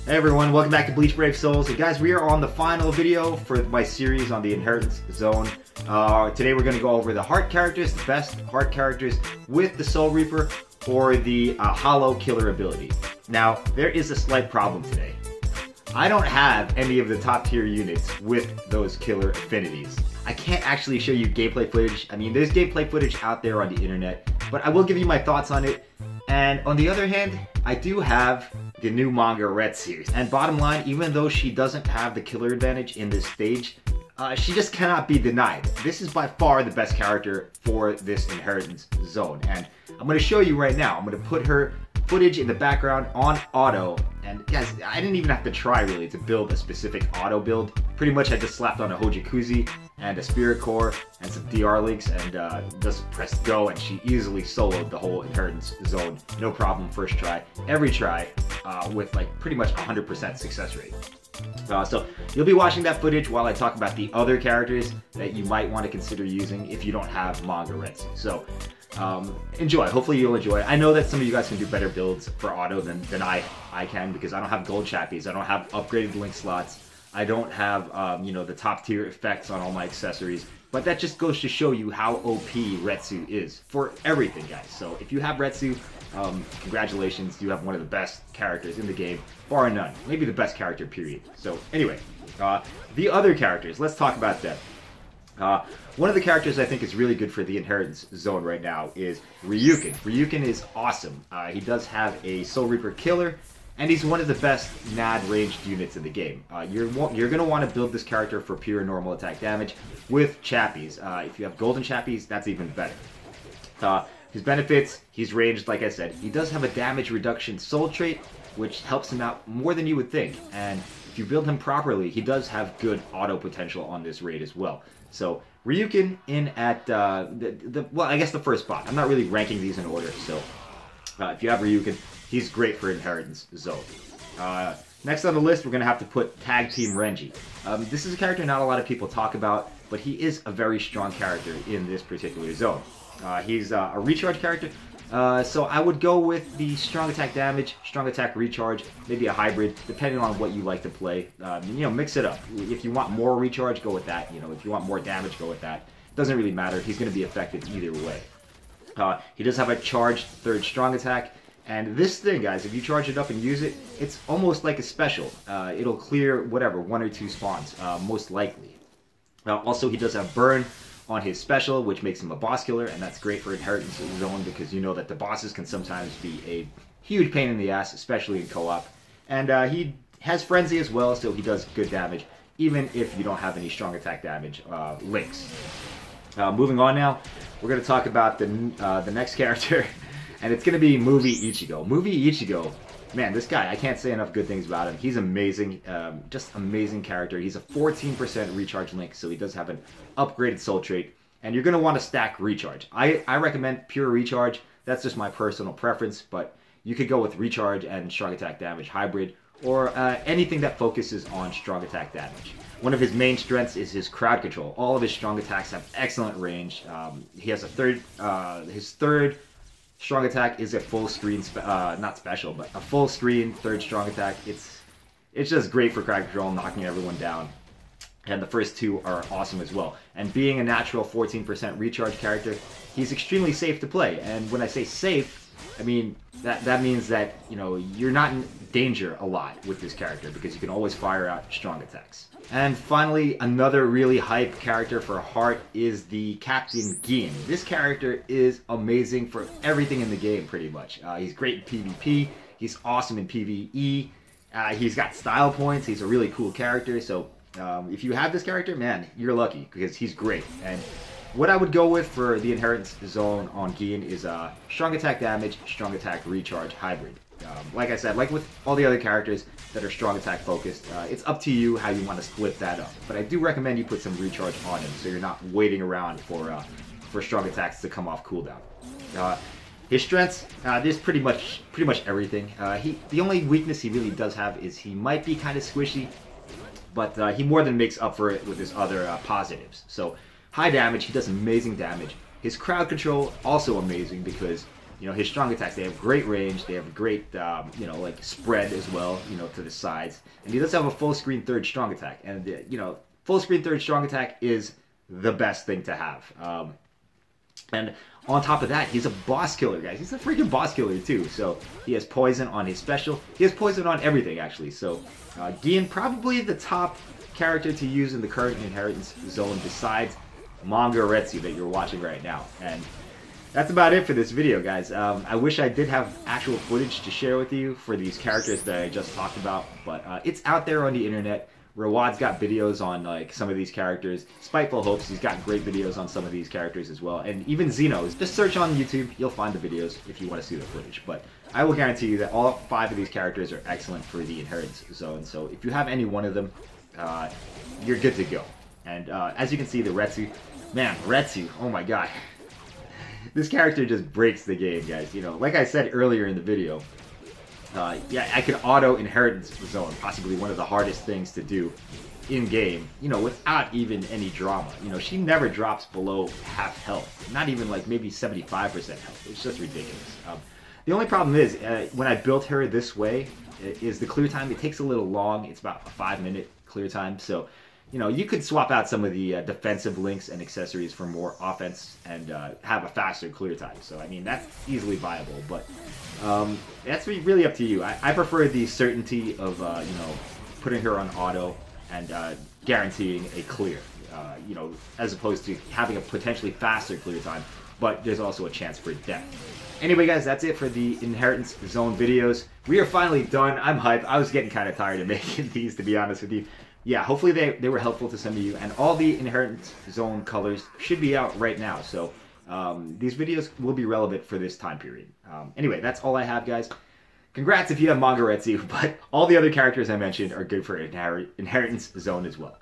Hey everyone, welcome back to Bleach Brave Souls. And guys, we are on the final video for my series on the Inheritance Zone. Today we're going to go over the heart characters, the best heart characters with the Soul Reaper or the Hollow Killer ability. Now, there is a slight problem today. I don't have any of the top tier units with those killer affinities. I can't actually show you gameplay footage. I mean, there's gameplay footage out there on the internet, but I will give you my thoughts on it. And on the other hand, I do have the new manga Retsu. And bottom line, even though she doesn't have the killer advantage in this stage, she just cannot be denied. This is by far the best character for this Inheritance Zone. And I'm going to show you right now. I'm going to put her footage in the background on auto. And guys, I didn't even have to try really to build a specific auto build. Pretty much I just slapped on a Hojikuzi and a Spirit Core and some DR links and just pressed go, and she easily soloed the whole Inheritance Zone. No problem, first try. Every try with like pretty much 100% success rate. So you'll be watching that footage while I talk about the other characters that you might want to consider using if you don't have manga Retsu. So enjoy. Hopefully you'll enjoy it. I know that some of you guys can do better builds for auto than I can, because I don't have gold chappies. I don't have upgraded link slots. I don't have you know, the top tier effects on all my accessories. But that just goes to show you how OP Retsu is for everything, guys. So if you have Retsu, congratulations. You have one of the best characters in the game, bar none. Maybe the best character, period. So anyway, the other characters, let's talk about them. One of the characters I think is really good for the Inheritance Zone right now is Ryukin. Ryukin is awesome. He does have a Soul Reaper killer, and he's one of the best NAD ranged units in the game. You're going to want to build this character for pure normal attack damage with chappies. If you have golden chappies, that's even better. His benefits, he's ranged, like I said. He does have a damage reduction soul trait, which helps him out more than you would think. And if you build him properly, he does have good auto potential on this raid as well. So Ryukin in at well, I guess the first spot. I'm not really ranking these in order, so if you have Ryukin, he's great for Inheritance Zone. Next on the list, we're going to have to put Tag Team Renji. This is a character not a lot of people talk about, but he is a very strong character in this particular zone. He's a recharge character, so I would go with the strong attack damage, strong attack recharge, maybe a hybrid, depending on what you like to play. You know, mix it up. If you want more recharge, go with that. You know, if you want more damage, go with that. Doesn't really matter. He's going to be effective either way. He does have a charged third strong attack. And this thing, guys, if you charge it up and use it, it's almost like a special. It'll clear, whatever, 1 or 2 spawns, most likely. Also, he does have burn on his special, which makes him a boss killer, and that's great for Inheritance Zone because you know that the bosses can sometimes be a huge pain in the ass, especially in co-op. And he has Frenzy as well, so he does good damage, even if you don't have any strong attack damage links. Moving on now, we're going to talk about the next character. And it's going to be Movie Ichigo. Movie Ichigo, man, this guy, I can't say enough good things about him. He's amazing, just amazing character. He's a 14% recharge link, so he does have an upgraded soul trait. And you're going to want to stack recharge. I recommend pure recharge. That's just my personal preference, but you could go with recharge and strong attack damage hybrid, or anything that focuses on strong attack damage. One of his main strengths is his crowd control. All of his strong attacks have excellent range. He has his third strong attack is a full screen, not special, but a full screen third strong attack. It's just great for crowd control, knocking everyone down. And the first 2 are awesome as well. And being a natural 14% recharge character, he's extremely safe to play. And when I say safe, I mean that means that, you know, you're not in danger a lot with this character because you can always fire out strong attacks. And finally, another really hype character for heart is the Captain Gin. This character is amazing for everything in the game, pretty much. He's great in PvP. He's awesome in PvE. He's got style points. He's a really cool character. So if you have this character, man, you're lucky because he's great. And what I would go with for the Inheritance Zone on Gin is strong attack damage, strong attack recharge hybrid. Like I said, like with all the other characters that are strong attack focused, it's up to you how you want to split that up. But I do recommend you put some recharge on him so you're not waiting around for strong attacks to come off cooldown. His strengths, there's pretty much everything. The only weakness he really does have is he might be kind of squishy, but he more than makes up for it with his other positives. So high damage, he does amazing damage. His crowd control, also amazing because You know, his strong attacks, they have great range, they have great, you know, like spread as well, you know, to the sides. And he does have a full screen third strong attack. And, you know, full screen third strong attack is the best thing to have. And on top of that, he's a boss killer, guys. He's a freaking boss killer, too. So he has poison on his special. He has poison on everything, actually. So Gian, probably the top character to use in the current inheritance zone besides Manga Retsu that you're watching right now. And that's about it for this video, guys. I wish I did have actual footage to share with you for these characters that I just talked about, but it's out there on the internet. Rawad's got videos on like some of these characters. Spiteful Hopes, he's got great videos on some of these characters as well. And even Xeno's. Just search on YouTube, you'll find the videos if you want to see the footage. But I will guarantee you that all 5 of these characters are excellent for the inheritance zone. So if you have any one of them, you're good to go. And as you can see, the Retsu, man, Retsu, oh my god. This character just breaks the game, guys. You know, like I said earlier in the video, yeah, I could auto inheritance zone, possibly one of the hardest things to do in game, you know, without even any drama. You know, she never drops below half health, not even like maybe 75% health. It's just ridiculous. The only problem is when I built her this way, is the clear time. It takes a little long. It's about a 5-minute clear time. So, you know, you could swap out some of the defensive links and accessories for more offense and have a faster clear time. So, I mean, that's easily viable, but that's really up to you. I prefer the certainty of, you know, putting her on auto and guaranteeing a clear, you know, as opposed to having a potentially faster clear time, but there's also a chance for death. Anyway, guys, that's it for the Inheritance Zone videos. We are finally done. I'm hyped. I was getting kind of tired of making these, to be honest with you. Yeah, hopefully they were helpful to some of you. And all the Inheritance Zone colors should be out right now. So these videos will be relevant for this time period. Anyway, that's all I have, guys. Congrats if you have Manga Retsu, but all the other characters I mentioned are good for Inheritance Zone as well.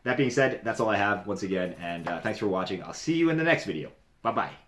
That being said, that's all I have once again. And thanks for watching. I'll see you in the next video. Bye-bye.